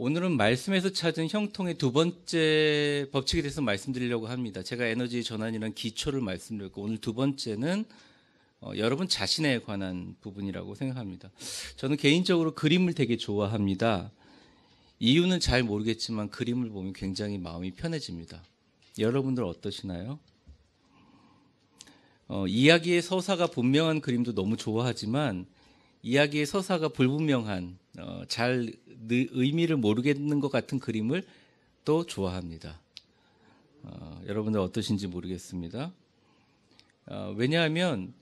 오늘은 말씀에서 찾은 형통의 두 번째 법칙에 대해서 말씀드리려고 합니다. 제가 에너지 전환이라는 기초를 말씀드렸고, 오늘 두 번째는 여러분 자신에 관한 부분이라고 생각합니다. 저는 개인적으로 그림을 되게 좋아합니다. 이유는 잘 모르겠지만 그림을 보면 굉장히 마음이 편해집니다. 여러분들 어떠시나요? 이야기의 서사가 분명한 그림도 너무 좋아하지만 이야기의 서사가 불분명한 잘 의미를 모르겠는 것 같은 그림을 또 좋아합니다. 여러분들 어떠신지 모르겠습니다. 왜냐하면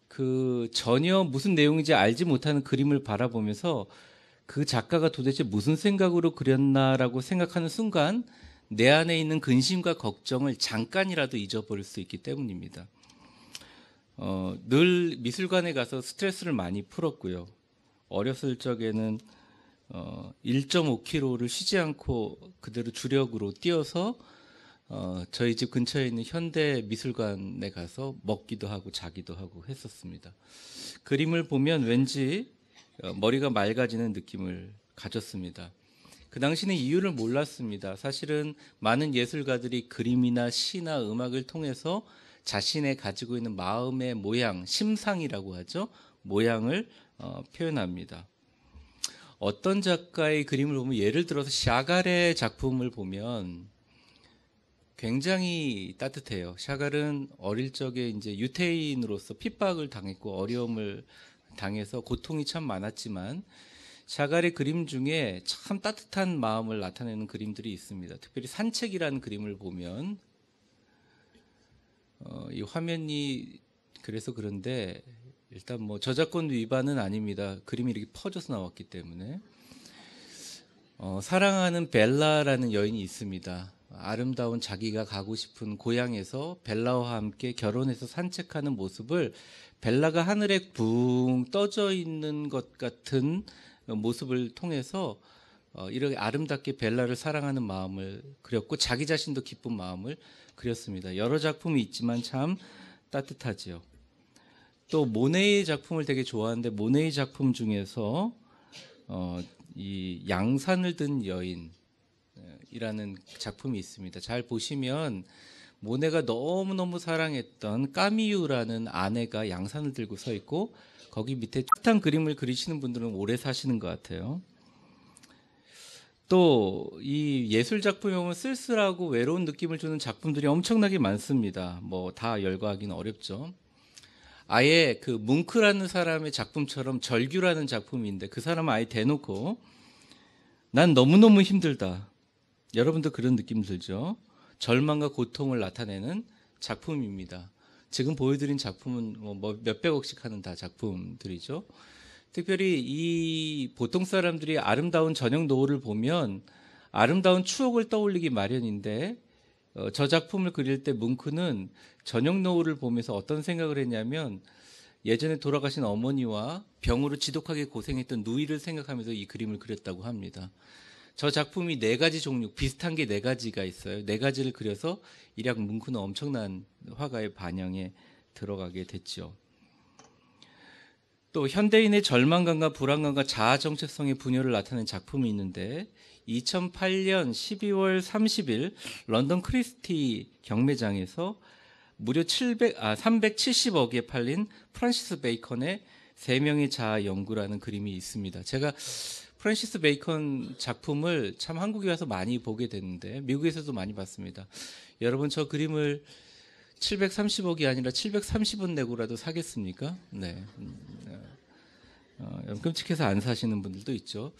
그 전혀 무슨 내용인지 알지 못하는 그림을 바라보면서 그 작가가 도대체 무슨 생각으로 그렸나라고 생각하는 순간 내 안에 있는 근심과 걱정을 잠깐이라도 잊어버릴 수 있기 때문입니다. 늘 미술관에 가서 스트레스를 많이 풀었고요. 어렸을 적에는 1.5km를 쉬지 않고 그대로 주력으로 뛰어서 저희 집 근처에 있는 현대 미술관에 가서 먹기도 하고 자기도 하고 했었습니다. 그림을 보면 왠지 머리가 맑아지는 느낌을 가졌습니다. 그 당시는 이유를 몰랐습니다. 사실은 많은 예술가들이 그림이나 시나 음악을 통해서 자신의 가지고 있는 마음의 모양, 심상이라고 하죠. 모양을 표현합니다. 어떤 작가의 그림을 보면, 예를 들어서 샤갈의 작품을 보면 굉장히 따뜻해요. 샤갈은 어릴 적에 이제 유태인으로서 핍박을 당했고 어려움을 당해서 고통이 참 많았지만 샤갈의 그림 중에 참 따뜻한 마음을 나타내는 그림들이 있습니다. 특별히 산책이라는 그림을 보면 이 화면이 그래서 그런데 일단 뭐 저작권 위반은 아닙니다. 그림이 이렇게 퍼져서 나왔기 때문에 사랑하는 벨라라는 여인이 있습니다. 아름다운 자기가 가고 싶은 고향에서 벨라와 함께 결혼해서 산책하는 모습을, 벨라가 하늘에 붕 떠져 있는 것 같은 모습을 통해서 이렇게 아름답게 벨라를 사랑하는 마음을 그렸고 자기 자신도 기쁜 마음을 그렸습니다. 여러 작품이 있지만 참 따뜻하지요. 또 모네의 작품을 되게 좋아하는데 모네의 작품 중에서 이 양산을 든 여인이라는 작품이 있습니다. 잘 보시면 모네가 너무너무 사랑했던 까미유라는 아내가 양산을 들고 서 있고 거기 밑에 따뜻한 그림을 그리시는 분들은 오래 사시는 것 같아요. 또 이 예술 작품에 보면 쓸쓸하고 외로운 느낌을 주는 작품들이 엄청나게 많습니다. 뭐 다 열거하기는 어렵죠. 아예 그 뭉크라는 사람의 작품처럼 절규라는 작품인데 그 사람은 아예 대놓고 난 너무너무 힘들다. 여러분도 그런 느낌 들죠? 절망과 고통을 나타내는 작품입니다. 지금 보여드린 작품은 뭐 몇백억씩 하는 다 작품들이죠. 특별히 이 보통 사람들이 아름다운 저녁 노을을 보면 아름다운 추억을 떠올리기 마련인데 저 작품을 그릴 때 뭉크는 저녁 노을을 보면서 어떤 생각을 했냐면 예전에 돌아가신 어머니와 병으로 지독하게 고생했던 누이를 생각하면서 이 그림을 그렸다고 합니다. 저 작품이 4가지 종류, 비슷한 게 4가지가 있어요. 4가지를 그려서 일약 뭉크는 엄청난 화가의 반영에 들어가게 됐죠. 또 현대인의 절망감과 불안감과 자아 정체성의 분열을 나타낸 작품이 있는데 2008년 12월 30일 런던 크리스티 경매장에서 무려 370억에 팔린 프란시스 베이컨의 3명의 자아 연구라는 그림이 있습니다. 제가 프란시스 베이컨 작품을 참 한국에 와서 많이 보게 됐는데 미국에서도 많이 봤습니다. 여러분 저 그림을 730억이 아니라 730원 내고라도 사겠습니까? 네. 끔찍해서 안 사시는 분들도 있죠.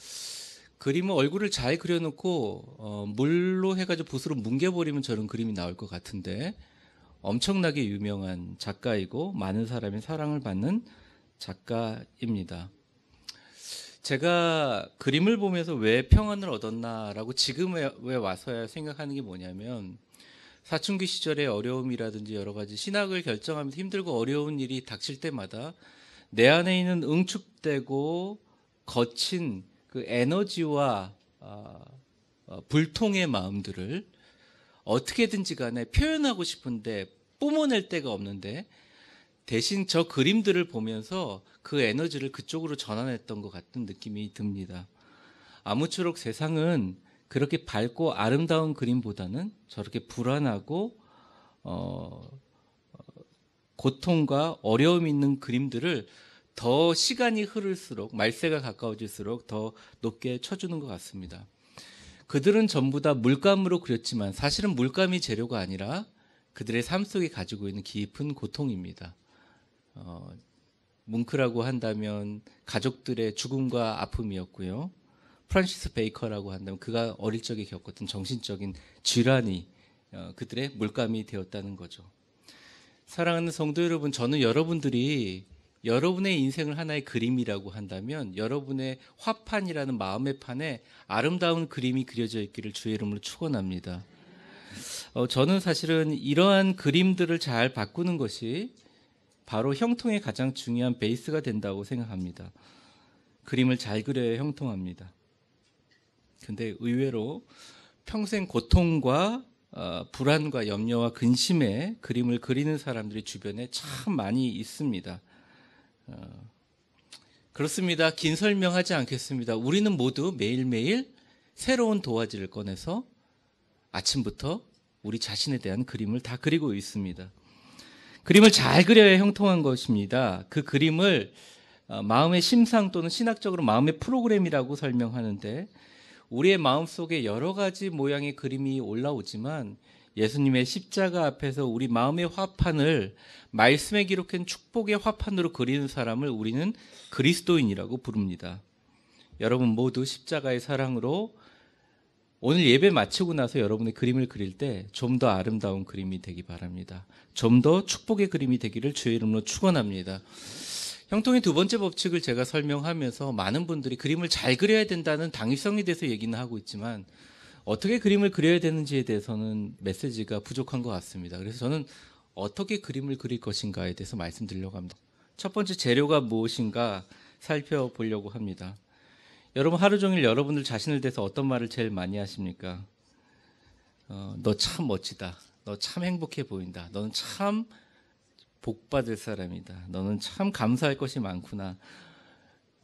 그림은 얼굴을 잘 그려놓고 물로 해가지고 붓으로 뭉개버리면 저런 그림이 나올 것 같은데 엄청나게 유명한 작가이고 많은 사람의 사랑을 받는 작가입니다. 제가 그림을 보면서 왜 평안을 얻었나라고 지금에 와서야 생각하는 게 뭐냐면 사춘기 시절의 어려움이라든지 여러 가지 신학을 결정하면서 힘들고 어려운 일이 닥칠 때마다 내 안에 있는 응축되고 거친 그 에너지와 불통의 마음들을 어떻게든지 간에 표현하고 싶은데 뿜어낼 데가 없는데 대신 저 그림들을 보면서 그 에너지를 그쪽으로 전환했던 것 같은 느낌이 듭니다. 아무쪼록 세상은 그렇게 밝고 아름다운 그림보다는 저렇게 불안하고 고통과 어려움 있는 그림들을 더 시간이 흐를수록, 말세가 가까워질수록 더 높게 쳐주는 것 같습니다. 그들은 전부 다 물감으로 그렸지만 사실은 물감이 재료가 아니라 그들의 삶 속에 가지고 있는 깊은 고통입니다. 뭉크라고 한다면 가족들의 죽음과 아픔이었고요. 프란시스 베이커라고 한다면 그가 어릴 적에 겪었던 정신적인 질환이 그들의 물감이 되었다는 거죠. 사랑하는 성도 여러분, 저는 여러분들이 여러분의 인생을 하나의 그림이라고 한다면 여러분의 화판이라는 마음의 판에 아름다운 그림이 그려져 있기를 주의 이름으로 축원합니다. 저는 사실은 이러한 그림들을 잘 바꾸는 것이 바로 형통의 가장 중요한 베이스가 된다고 생각합니다. 그림을 잘 그려야 형통합니다. 근데 의외로 평생 고통과 불안과 염려와 근심에 그림을 그리는 사람들이 주변에 참 많이 있습니다. 그렇습니다. 긴 설명하지 않겠습니다. 우리는 모두 매일매일 새로운 도화지를 꺼내서 아침부터 우리 자신에 대한 그림을 다 그리고 있습니다. 그림을 잘 그려야 형통한 것입니다. 그 그림을 마음의 심상 또는 신학적으로 마음의 프로그램이라고 설명하는데 우리의 마음속에 여러 가지 모양의 그림이 올라오지만 예수님의 십자가 앞에서 우리 마음의 화판을 말씀에 기록한 축복의 화판으로 그리는 사람을 우리는 그리스도인이라고 부릅니다. 여러분 모두 십자가의 사랑으로 오늘 예배 마치고 나서 여러분의 그림을 그릴 때 좀 더 아름다운 그림이 되기 바랍니다. 좀 더 축복의 그림이 되기를 주의 이름으로 축원합니다. 형통의 두 번째 법칙을 제가 설명하면서 많은 분들이 그림을 잘 그려야 된다는 당위성에 대해서 얘기는 하고 있지만 어떻게 그림을 그려야 되는지에 대해서는 메시지가 부족한 것 같습니다. 그래서 저는 어떻게 그림을 그릴 것인가에 대해서 말씀드리려고 합니다. 첫 번째 재료가 무엇인가 살펴보려고 합니다. 여러분 하루 종일 여러분들 자신을 대해서 어떤 말을 제일 많이 하십니까? 너 참 멋지다. 너 참 행복해 보인다. 너는 참 복받을 사람이다. 너는 참 감사할 것이 많구나.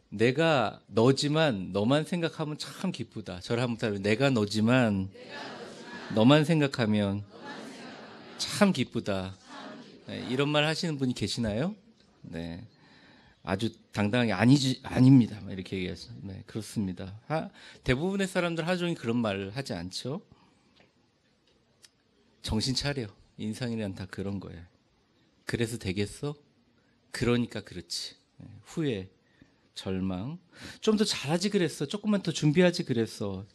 내가 너지만 너만 생각하면 참 기쁘다. 저를 한번 따라해. 내가 너지만 너만 생각하면 참 기쁘다. 네, 이런 말 하시는 분이 계시나요? 네, 아주 당당하게 아닙니다. 이렇게 얘기하죠. 네, 그렇습니다. 대부분의 사람들 하루 종일 그런 말을 하지 않죠. 정신 차려. 인상이란 다 그런 거예요. 그래서 되겠어? 그러니까 그렇지. 네, 후회, 절망. 좀 더 잘하지 그랬어. 조금만 더 준비하지 그랬어.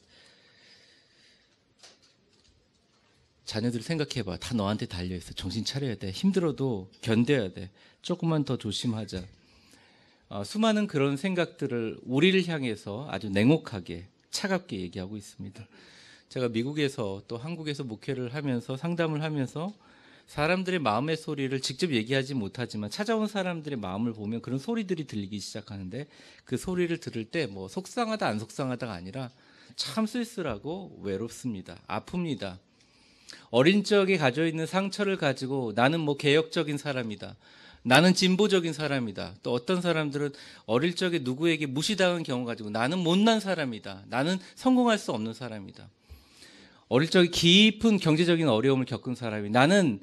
자녀들 생각해봐. 다 너한테 달려있어. 정신 차려야 돼. 힘들어도 견뎌야 돼. 조금만 더 조심하자. 수많은 그런 생각들을 우리를 향해서 아주 냉혹하게 차갑게 얘기하고 있습니다. 제가 미국에서 또 한국에서 목회를 하면서 상담을 하면서 사람들의 마음의 소리를 직접 얘기하지 못하지만 찾아온 사람들의 마음을 보면 그런 소리들이 들리기 시작하는데 그 소리를 들을 때 뭐 속상하다 안 속상하다가 아니라 참 쓸쓸하고 외롭습니다. 아픕니다. 어린 적에 가지고 있는 상처를 가지고 나는 뭐 개혁적인 사람이다. 나는 진보적인 사람이다. 또 어떤 사람들은 어릴 적에 누구에게 무시당한 경우 가지고 나는 못난 사람이다. 나는 성공할 수 없는 사람이다. 어릴 적에 깊은 경제적인 어려움을 겪은 사람이 나는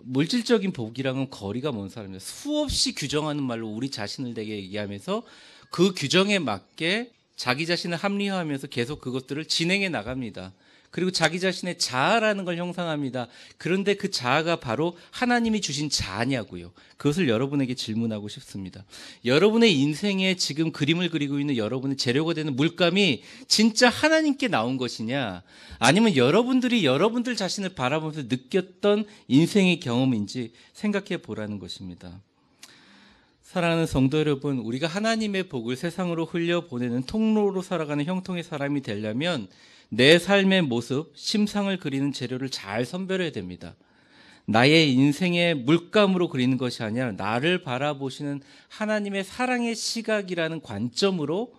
물질적인 복이랑은 거리가 먼 사람이다. 수없이 규정하는 말로 우리 자신을 되게 얘기하면서 그 규정에 맞게 자기 자신을 합리화하면서 계속 그것들을 진행해 나갑니다. 그리고 자기 자신의 자아라는 걸 형상합니다. 그런데 그 자아가 바로 하나님이 주신 자아냐고요. 그것을 여러분에게 질문하고 싶습니다. 여러분의 인생에 지금 그림을 그리고 있는 여러분의 재료가 되는 물감이 진짜 하나님께 나온 것이냐, 아니면 여러분들이 여러분들 자신을 바라보면서 느꼈던 인생의 경험인지 생각해 보라는 것입니다. 사랑하는 성도 여러분, 우리가 하나님의 복을 세상으로 흘려보내는 통로로 살아가는 형통의 사람이 되려면 내 삶의 모습, 심상을 그리는 재료를 잘 선별해야 됩니다. 나의 인생의 물감으로 그리는 것이 아니라 나를 바라보시는 하나님의 사랑의 시각이라는 관점으로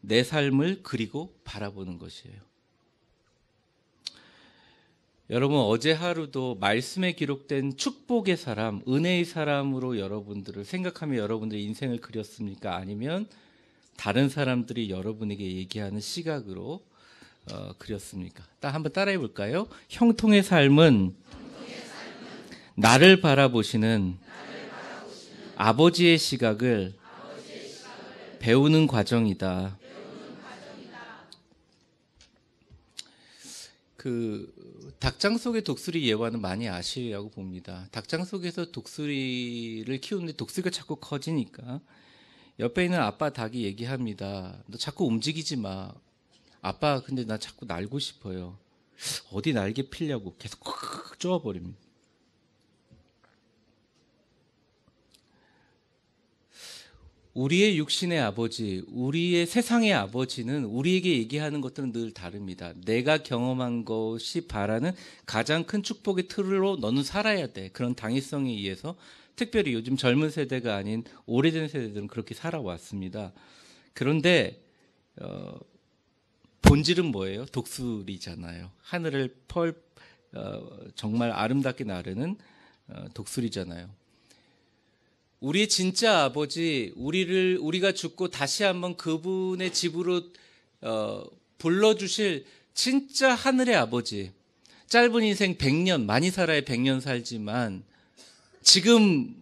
내 삶을 그리고 바라보는 것이에요. 여러분 어제 하루도 말씀에 기록된 축복의 사람, 은혜의 사람으로 여러분들을 생각하며 여러분들의 인생을 그렸습니까? 아니면 다른 사람들이 여러분에게 얘기하는 시각으로 그렸습니까? 딱 한번 따라해 볼까요? 형통의 삶은 나를 바라보시는 아버지의 시각을 배우는 과정이다. 그 닭장 속의 독수리 예화는 많이 아시리라고 봅니다. 닭장 속에서 독수리를 키우는데 독수리가 자꾸 커지니까 옆에 있는 아빠 닭이 얘기합니다. 너 자꾸 움직이지 마. 아빠 근데 나 자꾸 날고 싶어요. 어디 날개 피려고 계속 콱 쪼아버립니다. 우리의 육신의 아버지, 우리의 세상의 아버지는 우리에게 얘기하는 것들은 늘 다릅니다. 내가 경험한 것이 바라는 가장 큰 축복의 틀로 너는 살아야 돼. 그런 당위성에 의해서 특별히 요즘 젊은 세대가 아닌 오래된 세대들은 그렇게 살아왔습니다. 그런데 본질은 뭐예요? 독수리잖아요. 하늘을 정말 아름답게 나르는 독수리잖아요. 우리의 진짜 아버지, 우리가 죽고 다시 한번 그분의 집으로 불러주실 진짜 하늘의 아버지. 짧은 인생 100년, 많이 살아야 100년 살지만 지금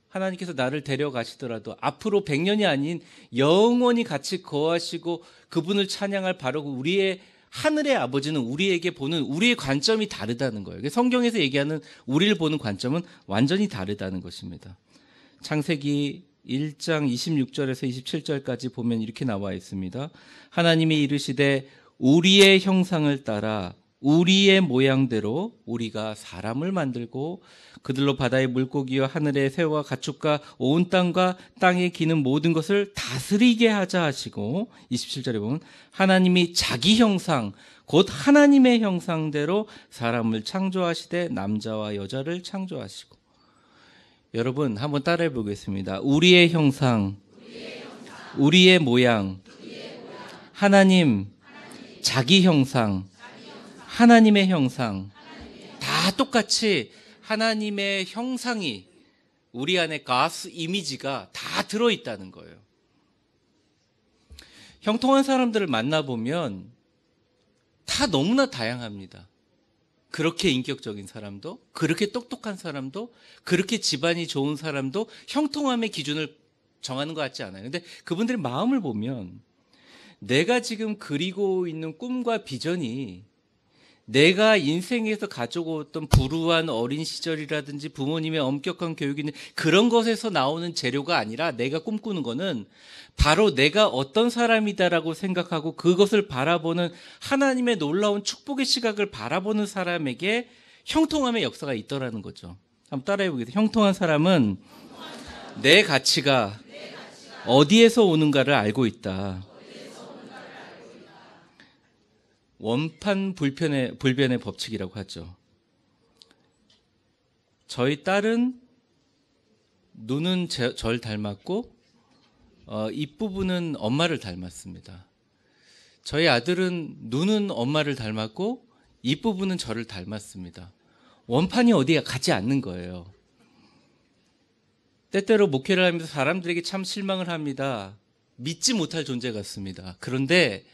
하나님께서 나를 데려가시더라도 앞으로 100년이 아닌 영원히 같이 거하시고 그분을 찬양할 바로 우리의 하늘의 아버지는 우리에게 보는 우리의 관점이 다르다는 거예요. 성경에서 얘기하는 우리를 보는 관점은 완전히 다르다는 것입니다. 창세기 1장 26절에서 27절까지 보면 이렇게 나와 있습니다. 하나님이 이르시되 우리의 형상을 따라 우리의 모양대로 우리가 사람을 만들고 그들로 바다의 물고기와 하늘의 새와 가축과 온 땅과 땅에 기는 모든 것을 다스리게 하자 하시고 27절에 보면 하나님이 자기 형상 곧 하나님의 형상대로 사람을 창조하시되 남자와 여자를 창조하시고 여러분 한번 따라해 보겠습니다. 우리의 형상, 우리의 모양, 하나님, 자기 형상, 하나님의 형상 다 똑같이 하나님의 형상이 우리 안에 God's 이미지가 다 들어있다는 거예요. 형통한 사람들을 만나보면 다 너무나 다양합니다. 그렇게 인격적인 사람도, 그렇게 똑똑한 사람도, 그렇게 집안이 좋은 사람도 형통함의 기준을 정하는 것 같지 않아요. 근데 그분들의 마음을 보면 내가 지금 그리고 있는 꿈과 비전이 내가 인생에서 가져왔던 불우한 어린 시절이라든지 부모님의 엄격한 교육이나 그런 것에서 나오는 재료가 아니라 내가 꿈꾸는 거는 바로 내가 어떤 사람이다라고 생각하고 그것을 바라보는 하나님의 놀라운 축복의 시각을 바라보는 사람에게 형통함의 역사가 있더라는 거죠. 한번 따라해 보겠습니다. 형통한 사람은 내 가치가 어디에서 오는가를 알고 있다. 원판 불변의 법칙이라고 하죠. 저희 딸은 눈은 절 닮았고 입부분은 엄마를 닮았습니다. 저희 아들은 눈은 엄마를 닮았고 입부분은 저를 닮았습니다. 원판이 어디에 가지 않는 거예요. 때때로 목회를 하면서 사람들에게 참 실망을 합니다. 믿지 못할 존재 같습니다. 그런데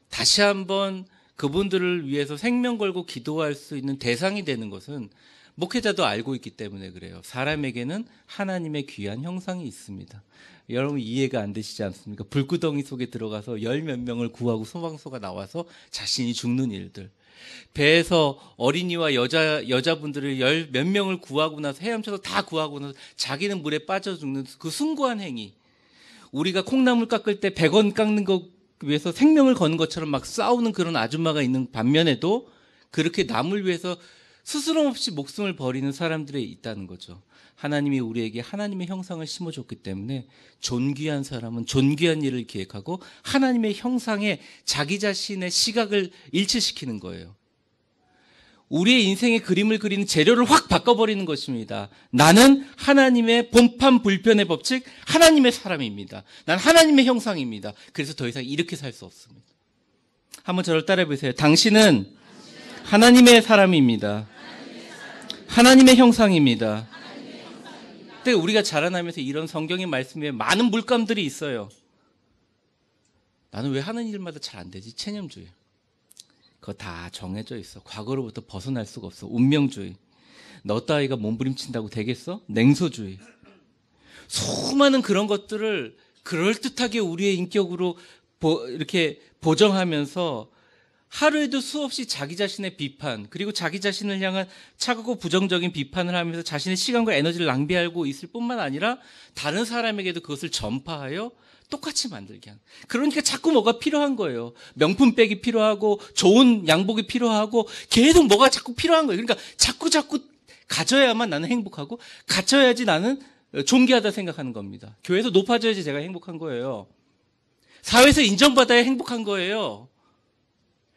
다시 한번 그분들을 위해서 생명 걸고 기도할 수 있는 대상이 되는 것은 목회자도 알고 있기 때문에 그래요. 사람에게는 하나님의 귀한 형상이 있습니다. 여러분 이해가 안 되시지 않습니까? 불구덩이 속에 들어가서 열 몇 명을 구하고 소방서가 나와서 자신이 죽는 일들. 배에서 어린이와 여자분들을 열 몇 명을 구하고 나서 헤엄쳐서 다 구하고 나서 자기는 물에 빠져 죽는 그 숭고한 행위. 우리가 콩나물 깎을 때 100원 깎는 거 위해서 생명을 거는 것처럼 막 싸우는 그런 아줌마가 있는 반면에도 그렇게 남을 위해서 스스럼 없이 목숨을 버리는 사람들이 있다는 거죠. 하나님이 우리에게 하나님의 형상을 심어줬기 때문에 존귀한 사람은 존귀한 일을 기획하고 하나님의 형상에 자기 자신의 시각을 일치시키는 거예요. 우리의 인생의 그림을 그리는 재료를 확 바꿔버리는 것입니다. 나는 하나님의 본판 불변의 법칙, 하나님의 사람입니다. 난 하나님의 형상입니다. 그래서 더 이상 이렇게 살 수 없습니다. 한번 저를 따라해 보세요. 당신은 하나님의 사람입니다. 하나님의 형상입니다. 근데 우리가 자라나면서 이런 성경의 말씀에 많은 물감들이 있어요. 나는 왜 하는 일마다 잘 안 되지? 체념주의. 그거 다 정해져 있어. 과거로부터 벗어날 수가 없어. 운명주의. 너 따위가 몸부림친다고 되겠어? 냉소주의. 수많은 그런 것들을 그럴듯하게 우리의 인격으로 이렇게 보정하면서 하루에도 수없이 자기 자신의 비판, 그리고 자기 자신을 향한 차가고 부정적인 비판을 하면서 자신의 시간과 에너지를 낭비하고 있을 뿐만 아니라 다른 사람에게도 그것을 전파하여 똑같이 만들게 하는. 그러니까 자꾸 뭐가 필요한 거예요. 명품백이 필요하고 좋은 양복이 필요하고 계속 뭐가 자꾸 필요한 거예요. 그러니까 자꾸 가져야만 나는 행복하고 갖춰야지 나는 존귀하다 생각하는 겁니다. 교회에서 높아져야지 제가 행복한 거예요. 사회에서 인정받아야 행복한 거예요.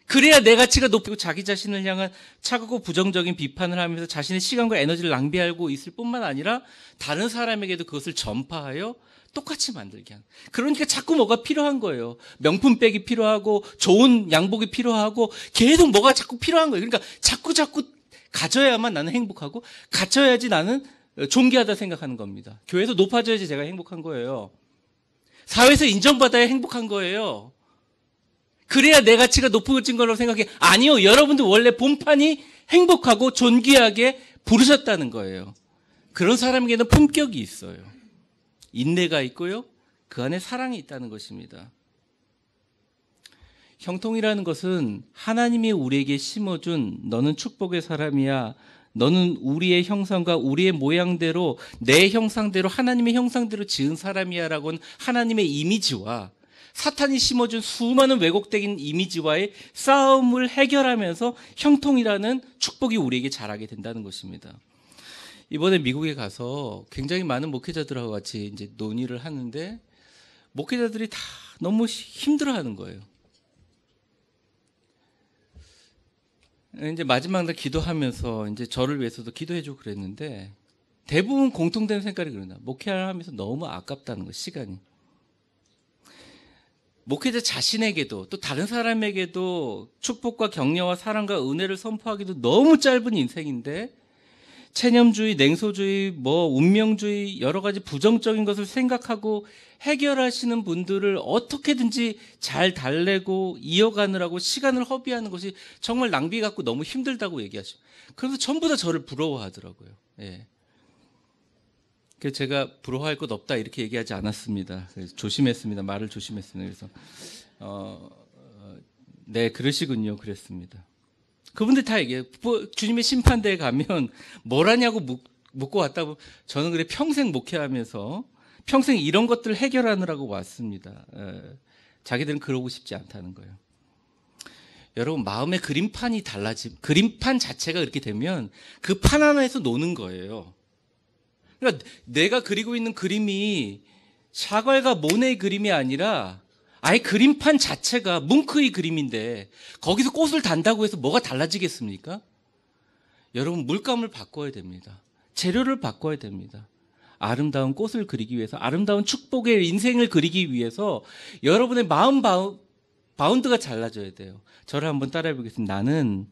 그래야 내 가치가 높고 자기 자신을 향한 차가고 부정적인 비판을 하면서 자신의 시간과 에너지를 낭비하고 있을 뿐만 아니라 다른 사람에게도 그것을 전파하여 똑같이 만들게 하는. 그러니까 자꾸 뭐가 필요한 거예요. 명품백이 필요하고 좋은 양복이 필요하고 계속 뭐가 자꾸 필요한 거예요. 그러니까 자꾸 가져야만 나는 행복하고 갖춰야지 나는 존귀하다 생각하는 겁니다. 교회에서 높아져야지 제가 행복한 거예요. 사회에서 인정받아야 행복한 거예요. 그래야 내 가치가 높아진 거라고 생각해. 아니요. 여러분들 원래 본판이 행복하고 존귀하게 부르셨다는 거예요. 그런 사람에게는 품격이 있어요. 인내가 있고요. 그 안에 사랑이 있다는 것입니다. 형통이라는 것은 하나님이 우리에게 심어준 너는 축복의 사람이야. 너는 우리의 형상과 우리의 모양대로 내 형상대로 하나님의 형상대로 지은 사람이야 라고는 하나님의 이미지와 사탄이 심어준 수많은 왜곡된 이미지와의 싸움을 해결하면서 형통이라는 축복이 우리에게 자라게 된다는 것입니다. 이번에 미국에 가서 굉장히 많은 목회자들하고 같이 이제 논의를 하는데 목회자들이 다 너무 힘들어하는 거예요. 이제 마지막 날 기도하면서 이제 저를 위해서도 기도해주고 그랬는데 대부분 공통된 생각이 그런다. 목회를 하면서 너무 아깝다는 거, 시간이. 목회자 자신에게도 또 다른 사람에게도 축복과 격려와 사랑과 은혜를 선포하기도 너무 짧은 인생인데 체념주의, 냉소주의, 운명주의 여러 가지 부정적인 것을 생각하고 해결하시는 분들을 어떻게든지 잘 달래고 이어가느라고 시간을 허비하는 것이 정말 낭비 같고 너무 힘들다고 얘기하죠. 그래서 전부 다 저를 부러워하더라고요. 예. 그래서 제가 부러워할 것 없다 이렇게 얘기하지 않았습니다. 그래서 조심했습니다. 말을 조심했습니다. 그래서 네, 그러시군요. 그랬습니다. 그분들 다 얘기해요. 주님의 심판대에 가면 뭘 하냐고 묻고 왔다고. 저는 그래 평생 목회하면서 평생 이런 것들을 해결하느라고 왔습니다. 자기들은 그러고 싶지 않다는 거예요. 여러분, 마음의 그림판이 그림판 자체가 그렇게 되면 그 판 하나에서 노는 거예요. 그러니까 내가 그리고 있는 그림이 샤갈과 모네의 그림이 아니라 아예 그림판 자체가 뭉크의 그림인데 거기서 꽃을 단다고 해서 뭐가 달라지겠습니까? 여러분, 물감을 바꿔야 됩니다. 재료를 바꿔야 됩니다. 아름다운 꽃을 그리기 위해서, 아름다운 축복의 인생을 그리기 위해서 여러분의 마음 바운드가 달라져야 돼요. 저를 한번 따라해 보겠습니다. 나는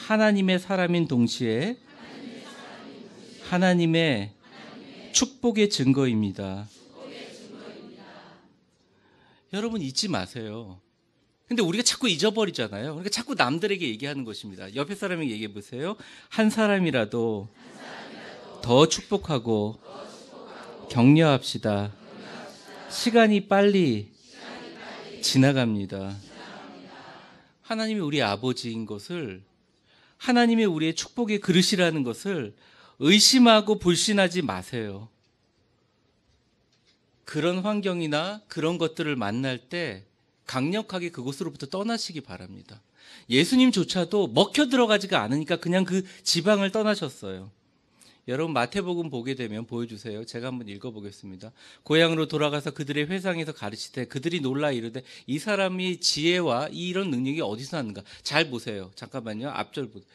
하나님의 사람인 동시에 하나님의 축복의 증거입니다. 여러분, 잊지 마세요. 근데 우리가 자꾸 잊어버리잖아요. 그러니까 자꾸 남들에게 얘기하는 것입니다. 옆에 사람에게 얘기해 보세요. 한 사람이라도 더 축복하고 격려합시다. 시간이 빨리 지나갑니다. 하나님이 우리 아버지인 것을, 하나님이 우리의 축복의 그릇이라는 것을 의심하고 불신하지 마세요. 그런 환경이나 그런 것들을 만날 때 강력하게 그곳으로부터 떠나시기 바랍니다. 예수님조차도 먹혀 들어가지가 않으니까 그냥 그 지방을 떠나셨어요. 여러분, 마태복음 보게 되면 보여주세요. 제가 한번 읽어보겠습니다. 고향으로 돌아가서 그들의 회상에서 가르치되 그들이 놀라 이르되 이 사람이 지혜와 이런 능력이 어디서 났는가. 잘 보세요. 잠깐만요. 앞절 보세요.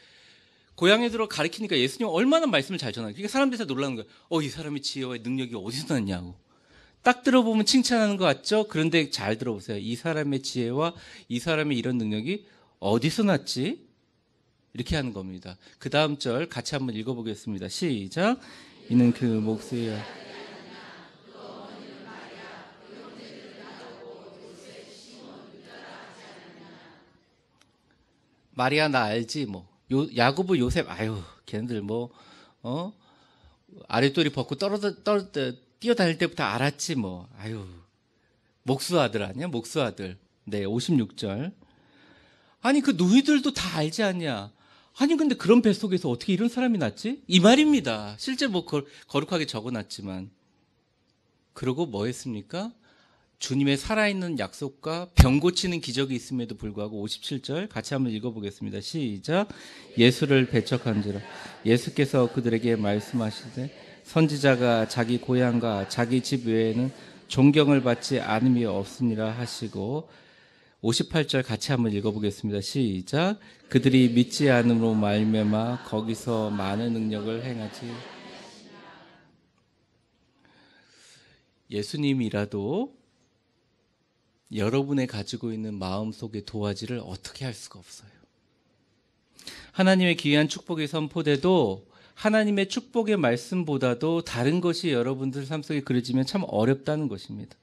고향에 들어 가르치니까 예수님 얼마나 말씀을 잘 전하요. 그러니까 사람들이 다 놀라는 거예요. 이 사람의 지혜와 능력이 어디서 났냐고. 딱 들어보면 칭찬하는 것 같죠? 그런데 잘 들어보세요. 이 사람의 지혜와 이 사람의 이런 능력이 어디서 났지? 이렇게 하는 겁니다. 그 다음 절 같이 한번 읽어보겠습니다. 시작. 이는 그 목소리야. 마리아 나 알지 뭐. 야고보 요셉 아유 걔네들 뭐 아랫도리 벗고 뛰어다닐 때부터 알았지 뭐. 아유 목수 아들 아니야 목수 아들. 네 56절. 아니 그 노이들도 다 알지 않냐. 아니 근데 그런 뱃속에서 어떻게 이런 사람이 났지? 이 말입니다. 실제 뭐 거룩하게 적어놨지만. 그러고 뭐 했습니까? 주님의 살아있는 약속과 병 고치는 기적이 있음에도 불구하고 57절 같이 한번 읽어보겠습니다. 시작. 예수를 배척한지라 예수께서 그들에게 말씀하시되 선지자가 자기 고향과 자기 집 외에는 존경을 받지 않음이 없으니라 하시고 58절 같이 한번 읽어보겠습니다. 시작. 그들이 믿지 않음으로 말미암아 거기서 많은 능력을 행하지. 예수님이라도 여러분의 가지고 있는 마음속의 도화지를 어떻게 할 수가 없어요. 하나님의 귀한 축복이 선포돼도 하나님의 축복의 말씀보다도 다른 것이 여러분들 삶 속에 그려지면 참 어렵다는 것입니다.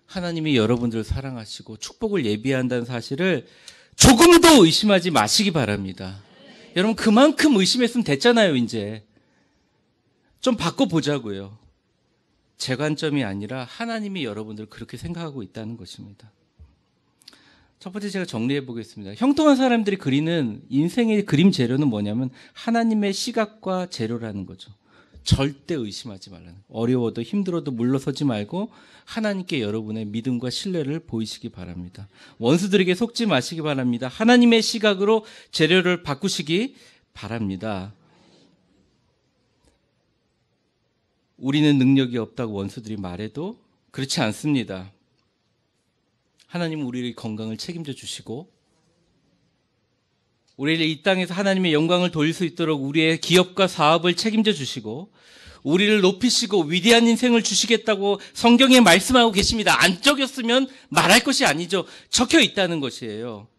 하나님이 여러분들을 사랑하시고 축복을 예비한다는 사실을 조금도 의심하지 마시기 바랍니다. 여러분 그만큼 의심했으면 됐잖아요. 이제 좀 바꿔보자고요. 제 관점이 아니라 하나님이 여러분들을 그렇게 생각하고 있다는 것입니다. 첫 번째 제가 정리해 보겠습니다. 형통한 사람들이 그리는 인생의 그림 재료는 뭐냐면 하나님의 시각과 재료라는 거죠. 절대 의심하지 말라는. 어려워도 힘들어도 물러서지 말고 하나님께 여러분의 믿음과 신뢰를 보이시기 바랍니다. 원수들에게 속지 마시기 바랍니다. 하나님의 시각으로 재료를 바꾸시기 바랍니다. 우리는 능력이 없다고 원수들이 말해도 그렇지 않습니다. 하나님은 우리의 건강을 책임져 주시고 우리를 이 땅에서 하나님의 영광을 돌릴 수 있도록 우리의 기업과 사업을 책임져 주시고 우리를 높이시고 위대한 인생을 주시겠다고 성경에 말씀하고 계십니다. 안 적였으면 말할 것이 아니죠. 적혀 있다는 것이에요.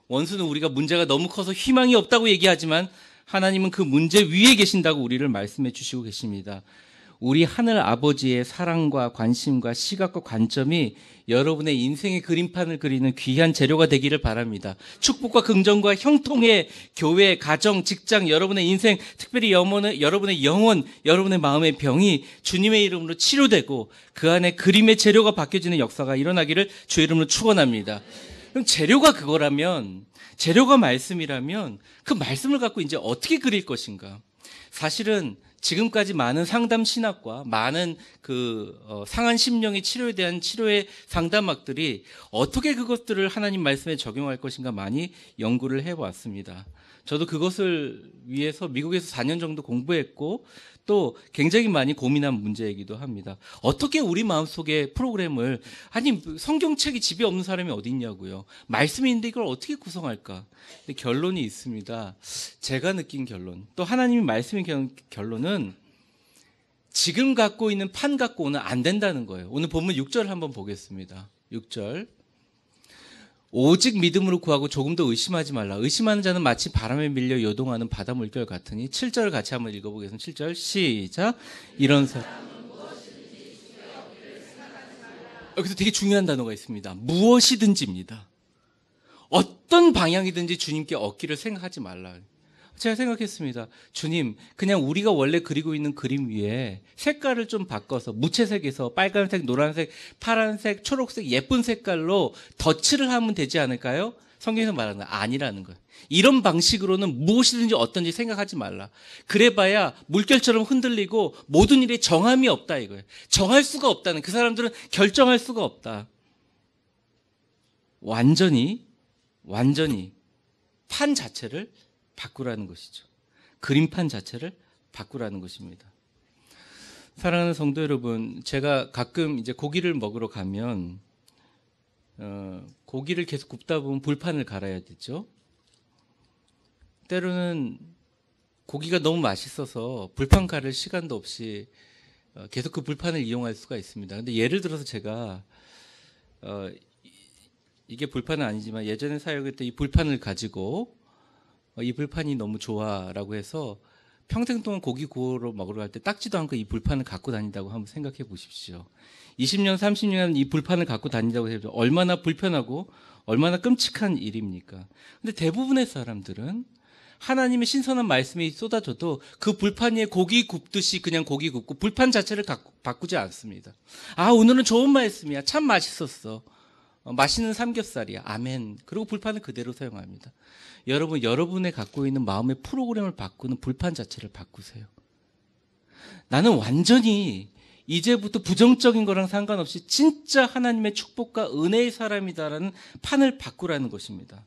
원수는 우리가 문제가 너무 커서 희망이 없다고 얘기하지만 하나님은 그 문제 위에 계신다고 우리를 말씀해 주시고 계십니다. 우리 하늘 아버지의 사랑과 관심과 시각과 관점이 여러분의 인생의 그림판을 그리는 귀한 재료가 되기를 바랍니다. 축복과 긍정과 형통의 교회, 가정, 직장, 여러분의 인생, 특별히 여러분의 영혼, 여러분의 마음의 병이 주님의 이름으로 치료되고 그 안에 그림의 재료가 바뀌어지는 역사가 일어나기를 주의 이름으로 축원합니다. 그럼 재료가 그거라면, 재료가 말씀이라면 그 말씀을 갖고 이제 어떻게 그릴 것인가? 사실은 지금까지 많은 상담 신학과 많은 상한 심령의 치료에 대한 치료의 상담학들이 어떻게 그것들을 하나님 말씀에 적용할 것인가 많이 연구를 해왔습니다. 저도 그것을 위해서 미국에서 4년 정도 공부했고 또 굉장히 많이 고민한 문제이기도 합니다. 어떻게 우리 마음속에 프로그램을 아니 성경책이 집에 없는 사람이 어디 있냐고요. 말씀이 있는데 이걸 어떻게 구성할까. 근데 결론이 있습니다. 제가 느낀 결론 또 하나님이 말씀의 결론은 지금 갖고 있는 판 갖고는 안 된다는 거예요. 오늘 본문 6절 한번 보겠습니다. 6절 오직 믿음으로 구하고 조금 더 의심하지 말라. 의심하는 자는 마치 바람에 밀려 요동하는 바다 물결 같으니 7절 같이 한번 읽어보겠습니다. 7절 시작. 이런 사람 여기서 되게 중요한 단어가 있습니다. 무엇이든지입니다. 어떤 방향이든지 주님께 얻기를 생각하지 말라. 제가 생각했습니다. 주님, 그냥 우리가 원래 그리고 있는 그림 위에 색깔을 좀 바꿔서 무채색에서 빨간색, 노란색, 파란색, 초록색 예쁜 색깔로 덧칠을 하면 되지 않을까요? 성경에서 말하는 거 아니라는 거예요. 이런 방식으로는 무엇이든지 어떤지 생각하지 말라. 그래봐야 물결처럼 흔들리고 모든 일에 정함이 없다 이거예요. 정할 수가 없다는, 그 사람들은 결정할 수가 없다. 완전히 판 자체를 바꾸라는 것이죠. 그림판 자체를 바꾸라는 것입니다. 사랑하는 성도 여러분, 제가 가끔 이제 고기를 먹으러 가면 고기를 계속 굽다 보면 불판을 갈아야 되죠. 때로는 고기가 너무 맛있어서 불판 갈을 시간도 없이 계속 그 불판을 이용할 수가 있습니다. 근데 예를 들어서 제가 이게 불판은 아니지만 예전에 사용했던 이 불판을 가지고 이 불판이 너무 좋아라고 해서 평생 동안 고기 구워 먹으러 갈 때 닦지도 않고 이 불판을 갖고 다닌다고 한번 생각해 보십시오. 20년, 30년 이 불판을 갖고 다닌다고 해도 얼마나 불편하고 얼마나 끔찍한 일입니까? 근데 대부분의 사람들은 하나님의 신선한 말씀이 쏟아져도 그 불판 위에 고기 굽듯이 그냥 고기 굽고 불판 자체를 바꾸지 않습니다. 아, 오늘은 좋은 말씀이야. 참 맛있었어. 맛있는 삼겹살이야. 아멘. 그리고 불판을 그대로 사용합니다. 여러분, 여러분의 갖고 있는 마음의 프로그램을 바꾸는 불판 자체를 바꾸세요. 나는 완전히 이제부터 부정적인 거랑 상관없이 진짜 하나님의 축복과 은혜의 사람이다라는 판을 바꾸라는 것입니다.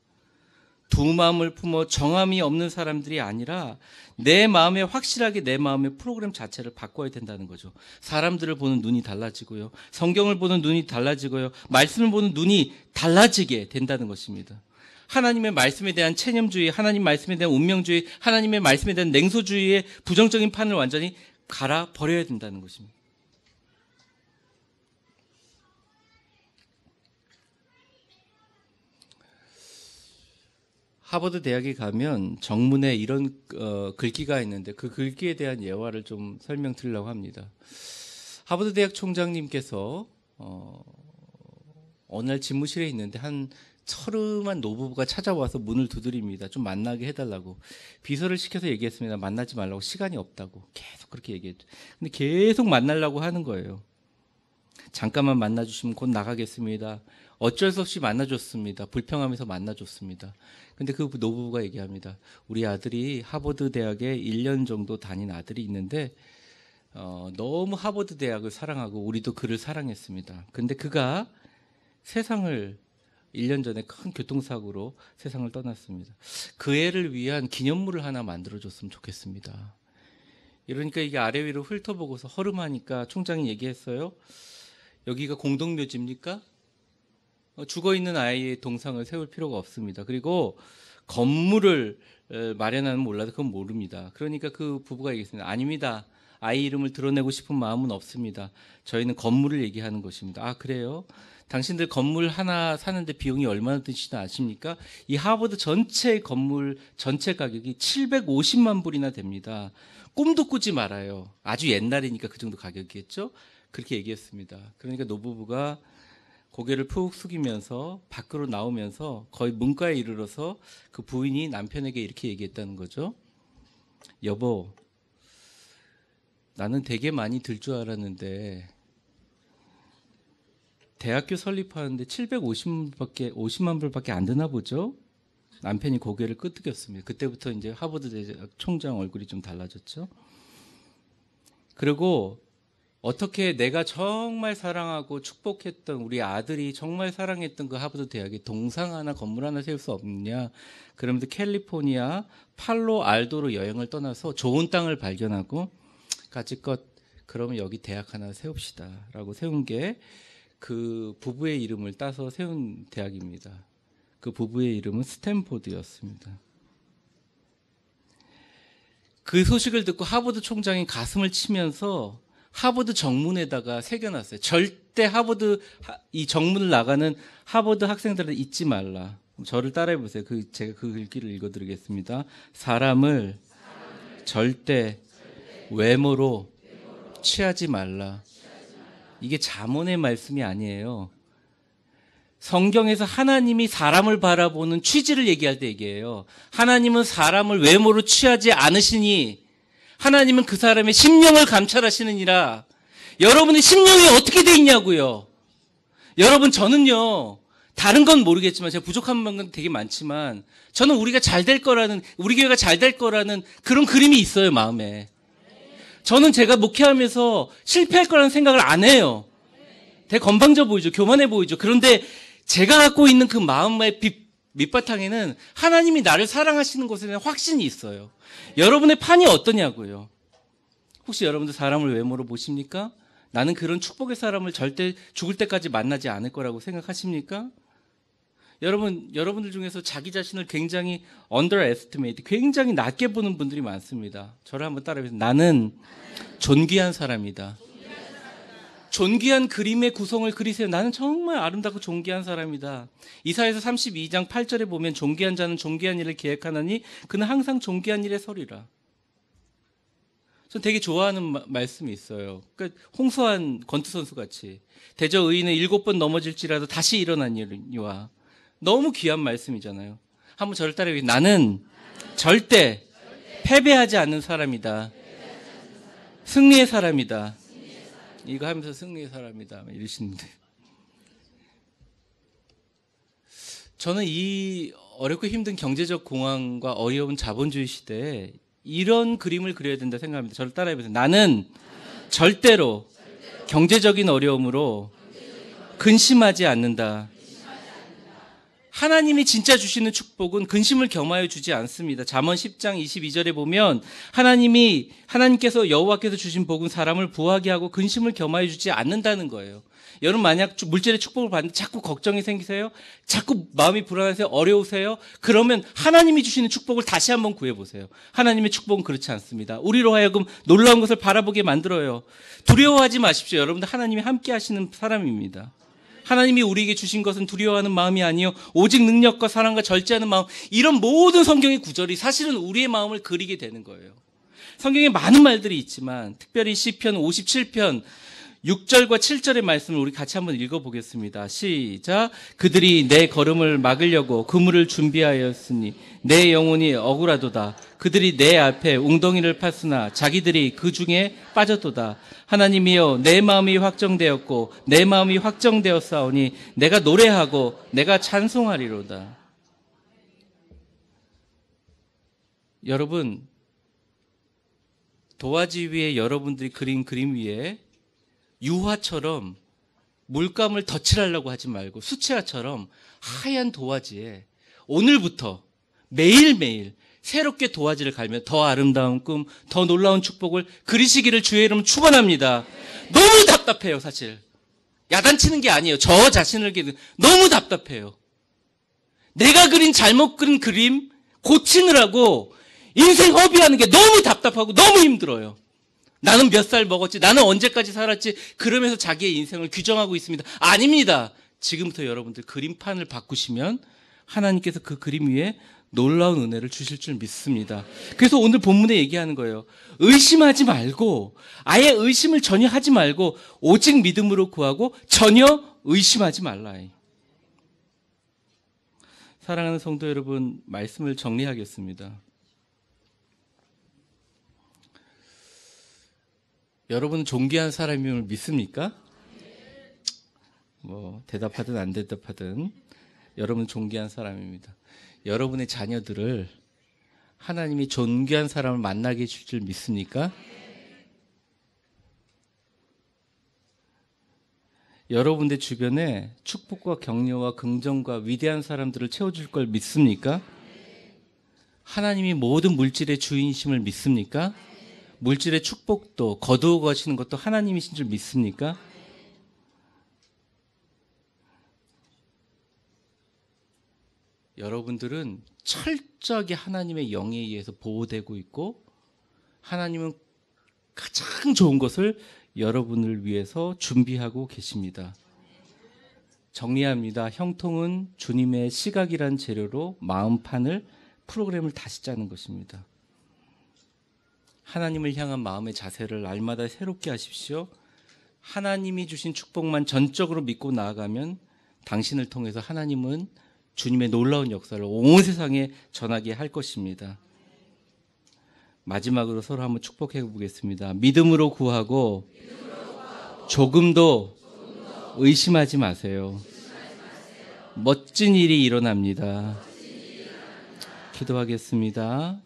두 마음을 품어 정함이 없는 사람들이 아니라 내 마음에 확실하게 내 마음의 프로그램 자체를 바꿔야 된다는 거죠. 사람들을 보는 눈이 달라지고요. 성경을 보는 눈이 달라지고요. 말씀을 보는 눈이 달라지게 된다는 것입니다. 하나님의 말씀에 대한 체념주의, 하나님 말씀에 대한 운명주의, 하나님의 말씀에 대한 냉소주의의 부정적인 판을 완전히 갈아 버려야 된다는 것입니다. 하버드 대학에 가면 정문에 이런 글귀가 있는데 그 글귀에 대한 예화를 좀 설명드리려고 합니다. 하버드 대학 총장님께서 어느 날 집무실에 있는데 한 처름한 노부부가 찾아와서 문을 두드립니다. 좀 만나게 해달라고. 비서를 시켜서 얘기했습니다. 만나지 말라고. 시간이 없다고. 계속 그렇게 얘기했죠. 근데 계속 만나려고 하는 거예요. 잠깐만 만나주시면 곧 나가겠습니다. 어쩔 수 없이 만나줬습니다. 불평하면서 만나줬습니다. 근데 그 노부부가 얘기합니다. 우리 아들이 하버드 대학에 1년 정도 다닌 아들이 있는데 너무 하버드 대학을 사랑하고 우리도 그를 사랑했습니다. 근데 그가 세상을 1년 전에 큰 교통사고로 세상을 떠났습니다. 그 애를 위한 기념물을 하나 만들어줬으면 좋겠습니다. 이러니까 이게 아래 위로 훑어보고서 허름하니까 총장이 얘기했어요. 여기가 공동묘지입니까? 죽어있는 아이의 동상을 세울 필요가 없습니다. 그리고 건물을 마련하면 몰라도 그건 모릅니다. 그러니까 그 부부가 얘기했습니다. 아닙니다. 아이 이름을 드러내고 싶은 마음은 없습니다. 저희는 건물을 얘기하는 것입니다. 아, 그래요? 당신들 건물 하나 사는데 비용이 얼마나 드시나 아십니까? 이 하버드 전체 건물 전체 가격이 750만 불이나 됩니다. 꿈도 꾸지 말아요. 아주 옛날이니까 그 정도 가격이겠죠? 그렇게 얘기했습니다. 그러니까 노부부가 고개를 푹 숙이면서 밖으로 나오면서 거의 문가에 이르러서 그 부인이 남편에게 이렇게 얘기했다는 거죠. 여보, 나는 되게 많이 들 줄 알았는데 대학교 설립하는데 50만 불밖에 안 드나 보죠? 남편이 고개를 끄덕였습니다. 그때부터 이제 하버드 대학 총장 얼굴이 좀 달라졌죠. 그리고 어떻게 내가 정말 사랑하고 축복했던 우리 아들이 정말 사랑했던 그 하버드 대학에 동상 하나 건물 하나 세울 수 없느냐. 그러면서 캘리포니아 팔로 알도로 여행을 떠나서 좋은 땅을 발견하고 가지껏 그러면 여기 대학 하나 세웁시다 라고 세운 게 그 부부의 이름을 따서 세운 대학입니다. 그 부부의 이름은 스탠포드였습니다. 그 소식을 듣고 하버드 총장이 가슴을 치면서 하버드 정문에다가 새겨놨어요. 절대 하버드 이 정문을 나가는 하버드 학생들은 잊지 말라. 저를 따라해 보세요. 제가 그 글귀를 읽어드리겠습니다. 사람을 절대 외모로 취하지 말라. 이게 잠언의 말씀이 아니에요. 성경에서 하나님이 사람을 바라보는 취지를 얘기할 때 얘기해요. 하나님은 사람을 외모로 취하지 않으시니 하나님은 그 사람의 심령을 감찰하시느니라. 여러분의 심령이 어떻게 돼 있냐고요. 여러분, 저는요, 다른 건 모르겠지만 제가 부족한 건 되게 많지만 저는 우리가 잘 될 거라는, 우리 교회가 잘 될 거라는 그런 그림이 있어요, 마음에. 저는 제가 목회하면서 실패할 거라는 생각을 안 해요. 되게 건방져 보이죠. 교만해 보이죠. 그런데 제가 갖고 있는 그 마음의 밑바탕에는 하나님이 나를 사랑하시는 것에 대한 확신이 있어요. 여러분의 판이 어떠냐고요. 혹시 여러분들 사람을 외모로 보십니까? 나는 그런 축복의 사람을 절대 죽을 때까지 만나지 않을 거라고 생각하십니까? 여러분들 중에서 자기 자신을 굉장히 underestimate, 굉장히 낮게 보는 분들이 많습니다. 저를 한번 따라해보세요. 나는 존귀한 사람이다. 존귀한 그림의 구성을 그리세요. 나는 정말 아름답고 존귀한 사람이다. 이사야서 32장 8절에 보면 존귀한 자는 존귀한 일을 계획하나니 그는 항상 존귀한 일에 서리라. 전 되게 좋아하는 말씀이 있어요. 그러니까 홍수환 권투 선수 같이 대저 의인은 7번 넘어질지라도 다시 일어나니와 너무 귀한 말씀이잖아요. 한번 저를 따라해. 나는 절대 패배하지 않는 사람이다. 승리의 사람이다. 이거 하면서 승리의 사람이다 이러시는데, 저는 이 어렵고 힘든 경제적 공황과 어려운 자본주의 시대에 이런 그림을 그려야 된다 생각합니다. 저를 따라해보세요. 나는 절대로 경제적인 어려움으로 근심하지 않는다. 하나님이 진짜 주시는 축복은 근심을 겸하여 주지 않습니다. 잠언 10장 22절에 보면 하나님께서 여호와께서 주신 복은 사람을 부하게 하고 근심을 겸하여 주지 않는다는 거예요. 여러분 만약 물질의 축복을 받는데 자꾸 걱정이 생기세요? 자꾸 마음이 불안하세요? 어려우세요? 그러면 하나님이 주시는 축복을 다시 한번 구해보세요. 하나님의 축복은 그렇지 않습니다. 우리로 하여금 놀라운 것을 바라보게 만들어요. 두려워하지 마십시오. 여러분들 하나님이 함께 하시는 사람입니다. 하나님이 우리에게 주신 것은 두려워하는 마음이 아니요 오직 능력과 사랑과 절제하는 마음. 이런 모든 성경의 구절이 사실은 우리의 마음을 그리게 되는 거예요. 성경에 많은 말들이 있지만 특별히 시편 57편 6절과 7절의 말씀을 우리 같이 한번 읽어보겠습니다. 시작. 그들이 내 걸음을 막으려고 그물을 준비하였으니 내 영혼이 억울하도다. 그들이 내 앞에 웅덩이를 팠으나 자기들이 그 중에 빠졌도다. 하나님이여 내 마음이 확정되었고 내 마음이 확정되었사오니 내가 노래하고 내가 찬송하리로다. 여러분, 도화지 위에 여러분들이 그린 그림 위에 유화처럼 물감을 덧칠하려고 하지 말고 수채화처럼 하얀 도화지에 오늘부터 매일매일 새롭게 도화지를 갈며 더 아름다운 꿈, 더 놀라운 축복을 그리시기를 주의 이름으로 축원합니다. 너무 답답해요, 사실. 야단치는 게 아니에요. 저 자신을 너무 답답해요. 내가 그린 잘못 그린 그림 고치느라고 인생 허비하는 게 너무 답답하고 너무 힘들어요. 나는 몇 살 먹었지, 나는 언제까지 살았지, 그러면서 자기의 인생을 규정하고 있습니다. 아닙니다. 지금부터 여러분들 그림판을 바꾸시면 하나님께서 그 그림 위에 놀라운 은혜를 주실 줄 믿습니다. 그래서 오늘 본문에 얘기하는 거예요. 의심하지 말고, 아예 의심을 전혀 하지 말고 오직 믿음으로 구하고 전혀 의심하지 말라. 사랑하는 성도 여러분, 말씀을 정리하겠습니다. 여러분은 존귀한 사람임을 믿습니까? 대답하든 안 대답하든 여러분은 존귀한 사람입니다. 여러분의 자녀들을 하나님이 존귀한 사람을 만나게 해줄 줄 믿습니까? 여러분들 주변에 축복과 격려와 긍정과 위대한 사람들을 채워줄 걸 믿습니까? 하나님이 모든 물질의 주인이심을 믿습니까? 물질의 축복도 거두어 가시는 것도 하나님이신 줄 믿습니까? 여러분들은 철저하게 하나님의 영에 의해서 보호되고 있고 하나님은 가장 좋은 것을 여러분을 위해서 준비하고 계십니다. 정리합니다. 형통은 주님의 시각이란 재료로 마음판을 프로그램을 다시 짜는 것입니다. 하나님을 향한 마음의 자세를 날마다 새롭게 하십시오. 하나님이 주신 축복만 전적으로 믿고 나아가면 당신을 통해서 하나님은 주님의 놀라운 역사를 온 세상에 전하게 할 것입니다. 마지막으로 서로 한번 축복해 보겠습니다. 믿음으로 구하고 조금도 의심하지 마세요. 멋진 일이 일어납니다. 기도하겠습니다.